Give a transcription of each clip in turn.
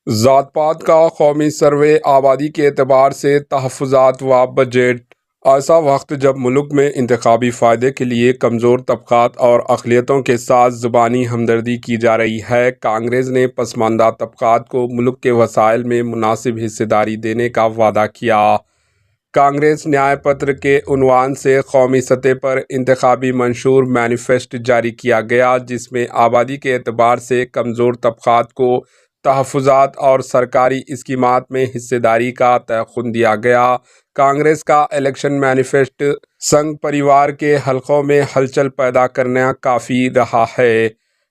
ذات پات کا قومی سروے آبادی کے اعتبار سے تحفظات و بجٹ۔ ایسا وقت جب ملک میں انتخابی فائدے کے لیے کمزور طبقات اور اقلیتوں کے ساتھ زبانی ہمدردی کی جا رہی ہے، کانگریس نے پسماندہ طبقات کو ملک کے وسائل میں مناسب حصہ داری دینے کا وعدہ کیا۔ کانگریس نیائے پتر کے عنوان سے قومی سطح پر انتخابی منشور مینیفیسٹو جاری کیا گیا، جس میں آبادی کے اعتبار سے کمزور طبقات کو تحفظات اور سرکاری اسکیمات میں حصہ داری کا تیقن دیا گیا۔ کانگریس کا الیکشن مینیفیسٹو سنگھ پریوار کے حلقوں میں ہلچل پیدا کرنا کافی رہا ہے۔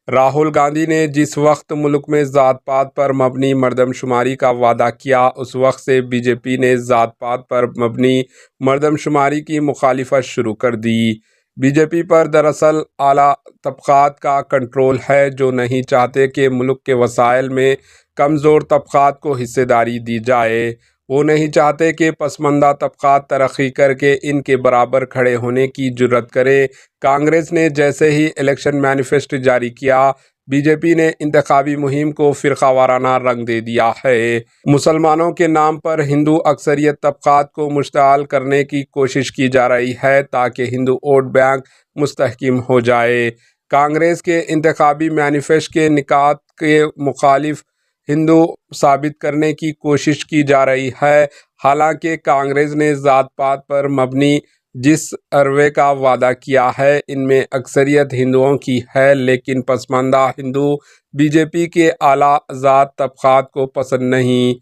راہل گاندھی نے جس وقت ملک میں ذات پات پر مبنی مردم شماری کا وعدہ کیا، اس وقت سے بی جے پی نے ذات پات پر مبنی مردم شماری کی مخالفت شروع کر دی۔ بی جے پی پر دراصل اعلیٰ طبقات کا کنٹرول ہے، جو نہیں چاہتے کہ ملک کے وسائل میں کمزور طبقات کو حصہ داری دی جائے۔ وہ نہیں چاہتے کہ پسماندہ طبقات ترقی کر کے ان کے برابر کھڑے ہونے کی جرات کریں۔ کانگریس نے جیسے ہی الیکشن مینیفیسٹو جاری کیا، بی جے پی نے انتخابی مہم کو فرقہ وارانہ رنگ دے دیا ہے۔ مسلمانوں کے نام پر ہندو اکثریت طبقات کو مشتعل کرنے کی کوشش کی جا رہی ہے تاکہ ہندو ووٹ بینک مستحکم ہو جائے۔ کانگریس کے انتخابی مینیفیسٹو کے نکات کے مخالف ہندو ثابت کرنے کی کوشش کی جا رہی ہے۔ حالانکہ کانگریس نے ذات پات پر مبنی جس سروے کا وعدہ کیا ہے، ان میں اکثریت ہندوؤں کی ہے، لیکن پسماندہ ہندو بی جے پی کے اعلیٰ ذات طبقات کو پسند نہیں۔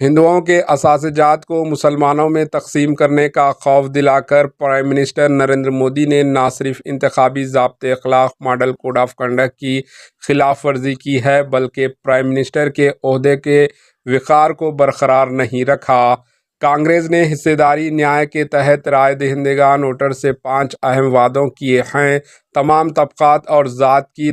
ہندوؤں کے اثاثے جات کو مسلمانوں میں تقسیم کرنے کا خوف دلا کر پرائم منسٹر نریندر مودی نے نہ صرف انتخابی ضابطۂ اخلاق ماڈل کوڈ آف کنڈکٹ کی خلاف ورزی کی ہے، بلکہ پرائم منسٹر کے عہدے کے وقار کو برقرار نہیں رکھا۔ کانگریس نے حصہ داری نیام کے تحت رائے دہندگان ووٹر سے 5 اہم وعدے کیے ہیں۔ تمام طبقات اور ذات کی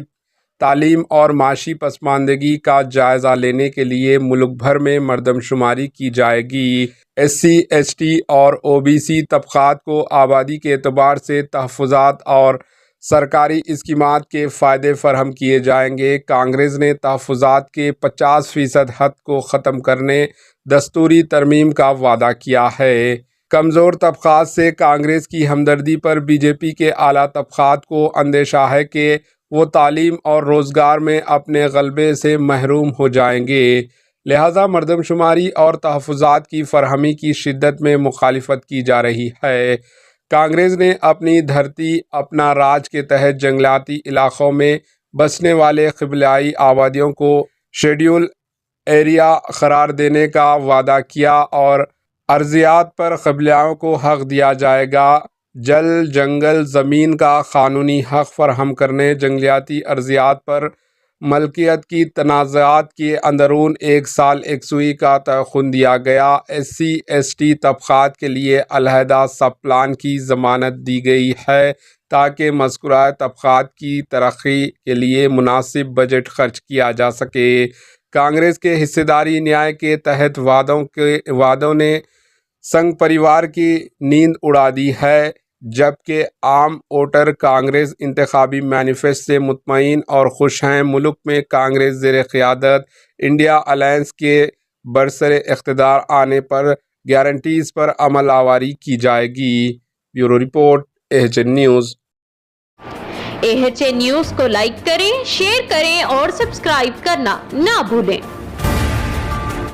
تعلیم اور معاشی پسماندگی کا جائزہ لینے کے لیے ملک بھر میں مردم شماری کی جائے گی۔ ایس سی، ایس ٹی اور او بی سی طبقات کو آبادی کے اعتبار سے تحفظات اور سرکاری اسکیمات کے فائدے فراہم کیے جائیں گے۔ کانگریس نے تحفظات کے 50% حد کو ختم کرنے دستوری ترمیم کا وعدہ کیا ہے۔ کمزور طبقات سے کانگریس کی ہمدردی پر بی جے پی کے اعلیٰ طبقات کو اندیشہ ہے کہ وہ تعلیم اور روزگار میں اپنے غلبے سے محروم ہو جائیں گے، لہذا مردم شماری اور تحفظات کی فراہمی کی شدت میں مخالفت کی جا رہی ہے۔ کانگریس نے اپنی دھرتی اپنا راج کے تحت جنگلاتی علاقوں میں بسنے والے قبائلی آبادیوں کو شیڈول ایریا قرار دینے کا وعدہ کیا اور ارضیات پر قبائلیوں کو حق دیا جائے گا۔ جل، جنگل، زمین کا قانونی حق فراہم کرنے، جنگلاتی ارضیات پر ملکیت کی تنازعات کے اندرون 1 سال یکسوئی کا تیقن دیا گیا۔ ایس سی، ایس ٹی طبقات کے لیے علیحدہ سب پلان کی ضمانت دی گئی ہے تاکہ مذکورہ طبقات کی ترقی کے لیے مناسب بجٹ خرچ کیا جا سکے۔ کانگریس کے حصہ داری نیام کے تحت وعدوں نے سنگھ پریوار کی نیند اڑا دی ہے، جبکہ عام ووٹر کانگریس انتخابی مینیفیسٹو سے مطمئن اور خوش ہیں۔ ملک میں کانگریس زیر قیادت انڈیا الائنس کے برسر اقتدار آنے پر گارنٹیز پر عمل آوری کی جائے گی۔ Bureau report, AHN news. AHN news کو لائک کریں، شیئر کریں اور سبسکرائب کرنا نہ بھولیں۔